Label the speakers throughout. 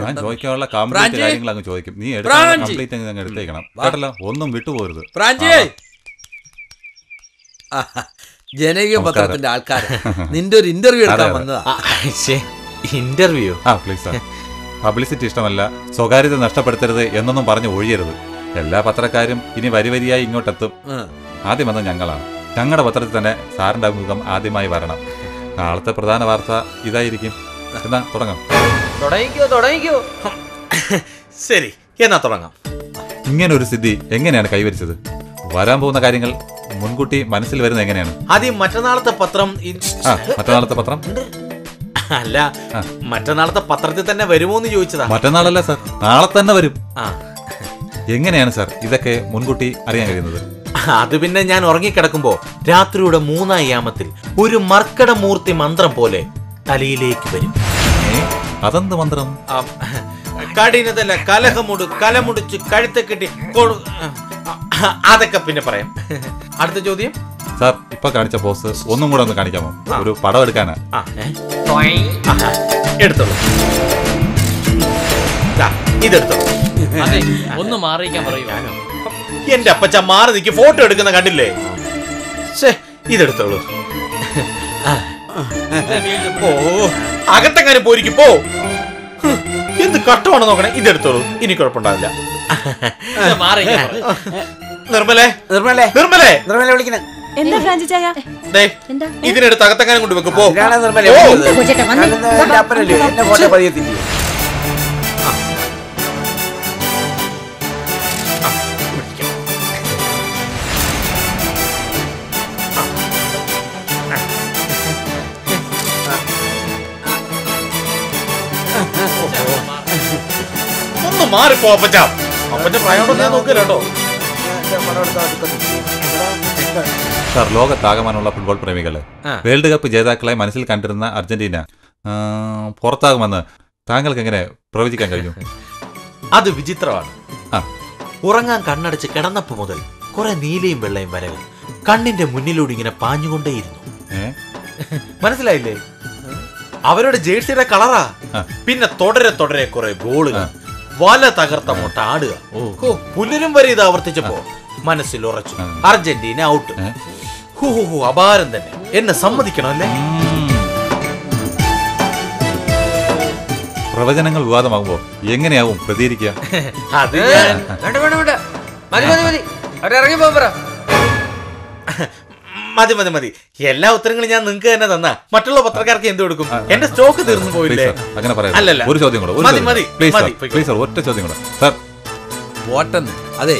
Speaker 1: ഞാൻ ചോദിക്കാനുള്ള കംപ്ലീറ്റ് കാര്യങ്ങൾ അങ്ങ് ചോദിക്കും. നീ കംപ്ലീറ്റ് അങ്ങ് എടുത്തേക്കണം കേട്ടല്ലോ, ഒന്നും വിട്ടുപോകരുത്.
Speaker 2: ജനകീയ പത്രത്തിന്റെ ആൾക്കാർ നിന്റെ ഒരു ഇന്റർവ്യൂ എടുക്കാൻ വന്നതാ.
Speaker 3: ഇന്റർവ്യൂ?
Speaker 1: പ്ലീസ് സാർ, പബ്ലിസിറ്റി ഇഷ്ടമല്ല, സ്വകാര്യത നഷ്ടപ്പെടുത്തരുത് എന്നൊന്നും പറഞ്ഞു ഒഴിയരുത്. എല്ലാ പത്രക്കാരും ഇനി വരി വരിയായി ഇങ്ങോട്ടെത്തും. ആദ്യം വന്നത് ഞങ്ങളാണ്. ഞങ്ങളുടെ പത്രത്തിൽ തന്നെ സാറിന്റെ അഭിമുഖം ആദ്യമായി വരണം. നാളത്തെ പ്രധാന വാർത്ത ഇതായിരിക്കും. എന്നാ തുടങ്ങാം.
Speaker 3: തുടങ്ങിക്കോ. ശരി, എന്നാ തുടങ്ങാം.
Speaker 1: ഇങ്ങനെ ഒരു സ്ഥിതി എങ്ങനെയാണ് കൈവരിച്ചത്? വരാൻ പോകുന്ന കാര്യങ്ങൾ മുൻകൂട്ടി മനസ്സിൽ വരുന്നത് എങ്ങനെയാണ്?
Speaker 3: ആദ്യം മറ്റന്നാളത്തെ പത്രം.
Speaker 1: മറ്റന്നാളത്തെ പത്രം
Speaker 3: അല്ല, മറ്റന്നാളത്തെ പത്രത്തിൽ തന്നെ വരുമോ എന്ന് ചോദിച്ചതാ.
Speaker 1: മറ്റന്നാളല്ല സാർ, നാളെ തന്നെ വരും. എങ്ങനെയാണ് സാർ ഇതൊക്കെ മുൻകൂട്ടി അറിയാൻ കഴിയുന്നത്?
Speaker 3: അത് പിന്നെ ഞാൻ ഉറങ്ങിക്കിടക്കുമ്പോ രാത്രിയുടെ 3-ാം യാമത്തിൽ ഒരു മർക്കടമൂർത്തി മന്ത്രം പോലെ തലയിലേക്ക് വരും.
Speaker 1: അതെന്ത് മന്ത്രം?
Speaker 3: കഠിനതല്ല, കലമുടിച്ച് കഴുത്തെ കെട്ടി അതൊക്കെ പിന്നെ പറയാം. അടുത്ത ചോദ്യം
Speaker 1: സാർ, ഇപ്പൊ കാണിച്ച പോസ് ഒന്നും കൂടെ ഒന്ന് കാണിക്കാമോ? ഒരു പടം എടുക്കാനാ.
Speaker 3: എടുത്തോളൂ, ഇതെടുത്തോളൂ.
Speaker 4: ഒന്ന് മാറിയിക്കാൻ പറയൂ.
Speaker 3: എന്റെ അപ്പച്ച മാറി നിൽക്കി ഫോട്ടോ എടുക്കുന്ന കണ്ടില്ലേ? ഇതെടുത്തോളൂ. ഓ, അകത്തെങ്ങാനും പോയിരിക്കും പോ. എന്ത് കട്ടമാണ് നോക്കണേ. ഇതെടുത്തോളൂ, ഇനി കുഴപ്പമുണ്ടാവില്ല. നിർമ്മലേ
Speaker 5: വിളിക്കണേ.
Speaker 3: ഇതിനെടുത്ത് അകത്തെങ്ങാനും കൊണ്ട് വെക്കും. പോ. ഒന്ന് മാറിപ്പോ അപ്പച്ച. അപ്പച്ച പ്രായം ഞാൻ നോക്കില്ല കേട്ടോ.
Speaker 1: സാർ, ലോകത്താകമാനുള്ള ഫുട്ബോൾ പ്രേമികള് വേൾഡ് കപ്പ് ജേതാക്കളെ മനസ്സിൽ കണ്ടിരുന്ന അർജന്റീന പുറത്താകുമെന്ന് താങ്കൾക്ക് എങ്ങനെ പ്രവചിക്കാൻ കഴിഞ്ഞു?
Speaker 3: അത് വിചിത്രമാണ്. ഉറങ്ങാൻ കണ്ണടച്ച് കിടന്നപ്പോ മുതൽ കുറെ നീലയും വെള്ളയും വരകൾ കണ്ണിന്റെ മുന്നിലൂടെ ഇങ്ങനെ പാഞ്ഞുകൊണ്ടേയിരുന്നു. മനസ്സിലായില്ലേ? അവരുടെ ജേഴ്സിയുടെ കളറാ. പിന്നെ തുടരെ കുറെ ഗോളുകൾ, വല തകർത്ത മുട്ട ആടുക. പുല്ലിനും വരെ ഇത് ആവർത്തിച്ചപ്പോ മനസ്സിൽ ഉറച്ചു, അർജന്റീന ഔട്ട്. അപാരം തന്നെ. എന്നെ സമ്മതിക്കണം അല്ലേ?
Speaker 1: പ്രവചനങ്ങൾ വിവാദമാകുമ്പോ എങ്ങനെയാവും പ്രതികരിക്കുക?
Speaker 3: അത് മതി. എല്ലാ ഉത്തരങ്ങളും ഞാൻ നിങ്ങൾക്ക് തന്നെ തന്നാ മറ്റുള്ള പത്രക്കാർക്ക് എന്ത് കൊടുക്കും? എന്റെ സ്റ്റോക്ക് തീർന്നു പോയില്ലേ?
Speaker 1: അങ്ങനെ പറയാം. ഒരു ചോദ്യം കൂടെ, ഒറ്റ ചോദ്യം കൂടെ സാർ.
Speaker 2: വോട്ടെന്ന് അതെ,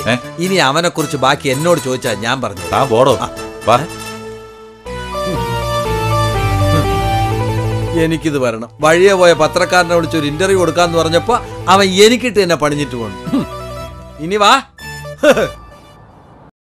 Speaker 2: ഇനി അവനെ കുറിച്ച് ബാക്കി എന്നോട് ചോദിച്ചാ ഞാൻ പറഞ്ഞു.
Speaker 1: ബോർഡോ
Speaker 2: എനിക്കിത് വരണം. വഴിയെ പോയ പത്രക്കാരനെ വിളിച്ചൊരു ഇന്റർവ്യൂ കൊടുക്കാന്ന് പറഞ്ഞപ്പോ അവൻ എനിക്കിട്ട് എന്നെ പണിഞ്ഞിട്ട് പോകണം. ഇനി വാ.